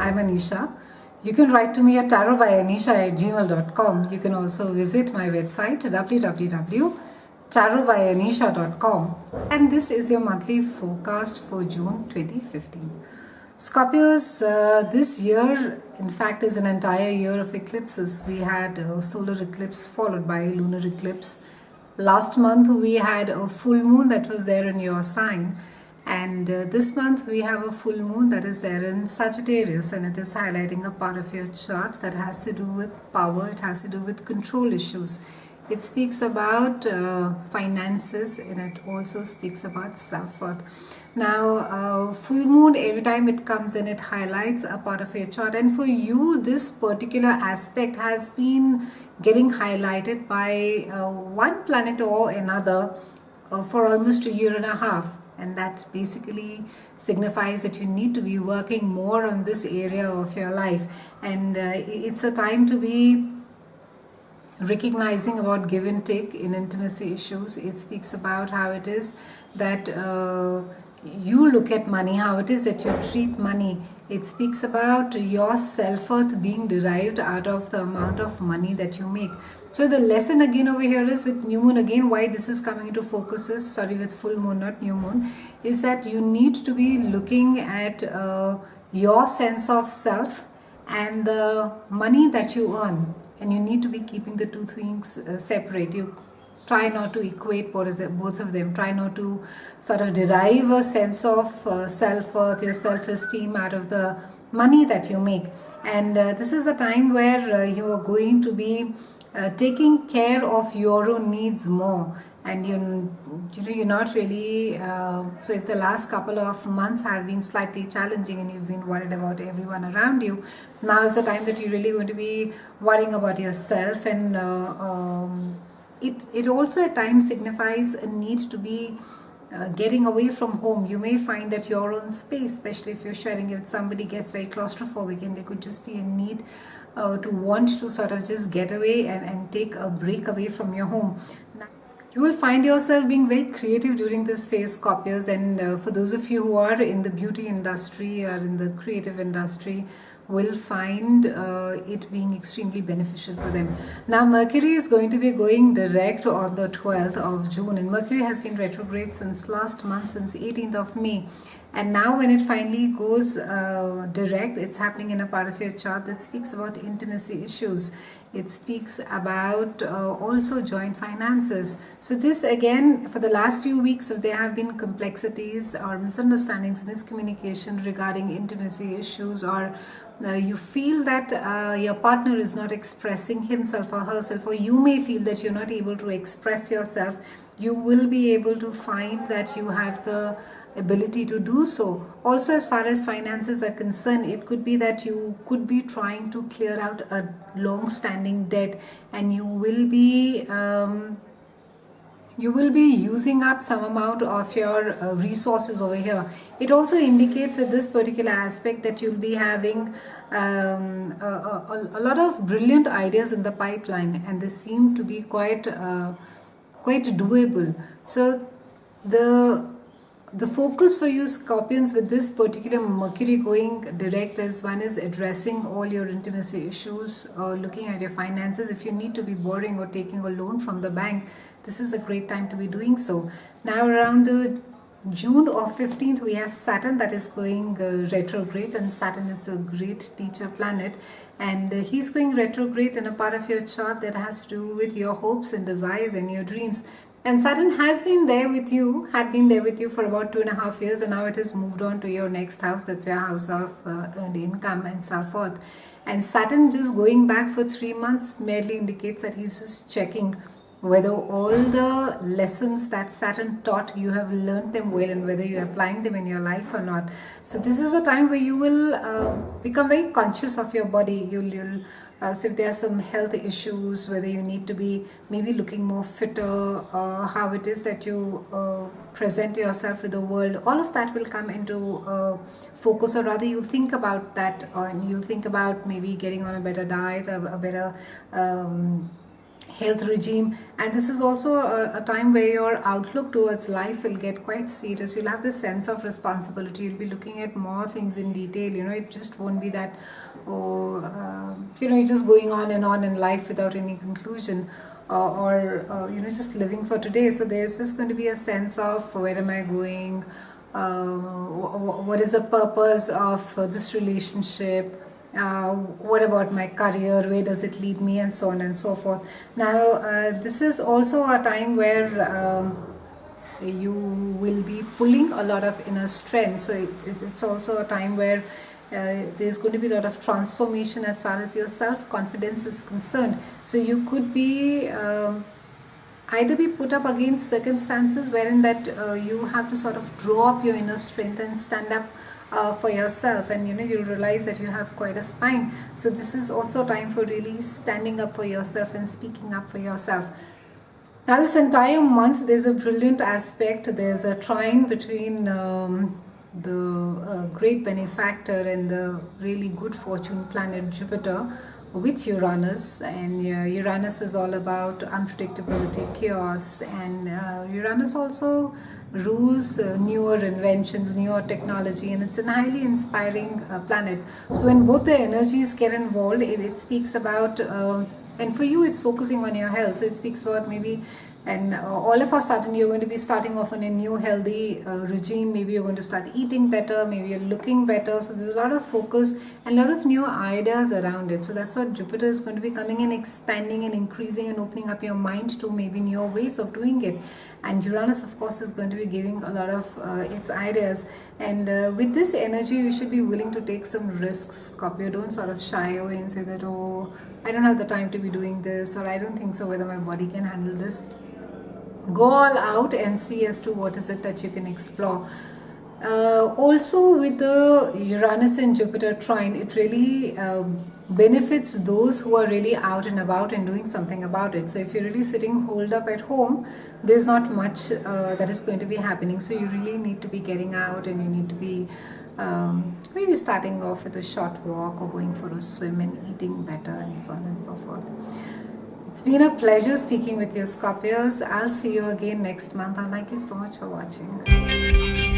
I'm Anisha. You can write to me at tarotbyanisha@gmail.com. You can also visit my website www.tarotbyanisha.com. And this is your monthly forecast for June 2015. Scorpios, this year, in fact, is an entire year of eclipses. We had a solar eclipse followed by a lunar eclipse. Last month, we had a full moon that was there in your sign. And this month we have a full moon that is there in Sagittarius, and it is highlighting a part of your chart that has to do with power, it has to do with control issues. It speaks about finances, and it also speaks about self-worth. Now, full moon, every time it comes in, it highlights a part of your chart, and for you, this particular aspect has been getting highlighted by one planet or another for almost a year and a half. And that basically signifies that you need to be working more on this area of your life. And it's a time to be recognizing about give and take in intimacy issues. It speaks about how it is that you look at money, how it is that you treat money. It speaks about your self-worth being derived out of the amount of money that you make. So the lesson again over here is with new moon, again why this is coming into focus is, sorry, with full moon, not new moon, is that you need to be looking at your sense of self and the money that you earn, and you need to be keeping the two things separate. You try not to equate both of them. Try not to sort of derive a sense of self-worth, your self-esteem out of the money that you make. And this is a time where you are going to be taking care of your own needs more, and you're not really so if the last couple of months have been slightly challenging and you've been worried about everyone around you, now is the time that you're really going to be worrying about yourself. And it also at times signifies a need to be getting away from home. You may find that your own space, especially if you're sharing it with somebody, gets very claustrophobic, and there could just be a need to want to sort of just get away and take a break away from your home. Now, you will find yourself being very creative during this phase, Scorpios, and for those of you who are in the beauty industry or in the creative industry, will find it being extremely beneficial for them. Now, Mercury is going to be going direct on the 12th of June, and Mercury has been retrograde since last month, since 18th of May. And now when it finally goes direct, it's happening in a part of your chart that speaks about intimacy issues. It speaks about also joint finances. So this again, for the last few weeks, if there have been complexities or misunderstandings, miscommunication regarding intimacy issues, or you feel that your partner is not expressing himself or herself, or you may feel that you're not able to express yourself, you will be able to find that you have the ability to do so. Also, as far as finances are concerned, it could be that you could be trying to clear out a long-standing debt, and you will be using up some amount of your resources over here. It also indicates with this particular aspect that you'll be having a lot of brilliant ideas in the pipeline, and they seem to be quite doable. So the focus for you, Scorpions, with this particular Mercury going direct is, one is addressing all your intimacy issues, or looking at your finances. If you need to be borrowing or taking a loan from the bank, this is a great time to be doing so. Now around the June of 15th, we have Saturn that is going retrograde, and Saturn is a great teacher planet, and he's going retrograde in a part of your chart that has to do with your hopes and desires and your dreams. And Saturn has been there with you, had been there with you for about 2.5 years, and now it has moved on to your next house. That's your house of earned income and self-worth. And Saturn just going back for 3 months merely indicates that he's just checking whether all the lessons that Saturn taught, you have learned them well, and whether you're applying them in your life or not. So this is a time where you will become very conscious of your body. You'll so if there are some health issues, whether you need to be maybe looking more fitter, how it is that you present yourself to the world, all of that will come into focus, or rather you'll think about that, or you'll think about maybe getting on a better diet, a better health regime. And this is also a time where your outlook towards life will get quite serious. You'll have this sense of responsibility. You'll be looking at more things in detail. It just won't be that, you're just going on and on in life without any conclusion, just living for today. So there's just going to be a sense of, where am I going, what is the purpose of this relationship, what about my career, where does it lead me, and so on and so forth. Now this is also a time where you will be pulling a lot of inner strength. So it's also a time where there's going to be a lot of transformation as far as your self-confidence is concerned. So you could be either be put up against circumstances wherein that you have to sort of draw up your inner strength and stand up for yourself, and you'll realize that you have quite a spine. So this is also a time for really standing up for yourself and speaking up for yourself. Now this entire month there's a brilliant aspect. There's a trine between the great benefactor and the really good fortune planet Jupiter with Uranus. And Uranus is all about unpredictability, chaos, and Uranus also rules newer inventions, newer technology, and it's a highly inspiring planet. So when both the energies get involved, it speaks about and for you it's focusing on your health. So it speaks about maybe, and all of a sudden you're going to be starting off on a new healthy regime. Maybe you're going to start eating better, maybe you're looking better. So there's a lot of focus and a lot of new ideas around it. So that's what Jupiter is going to be coming and expanding and increasing and opening up your mind to maybe new ways of doing it. And Uranus of course is going to be giving a lot of its ideas, and with this energy you should be willing to take some risks, Scorpio. Don't sort of shy away and say that, oh, I don't have the time to be doing this, or I don't think so whether my body can handle this. Go all out and see as to what is it that you can explore. Also with the Uranus and Jupiter trine, it really benefits those who are really out and about and doing something about it. So if you're really sitting holed up at home, there's not much that is going to be happening. So you really need to be getting out, and you need to be maybe starting off with a short walk or going for a swim and eating better and so on and so forth. It's been a pleasure speaking with you, Scorpios. I'll see you again next month, and thank you so much for watching.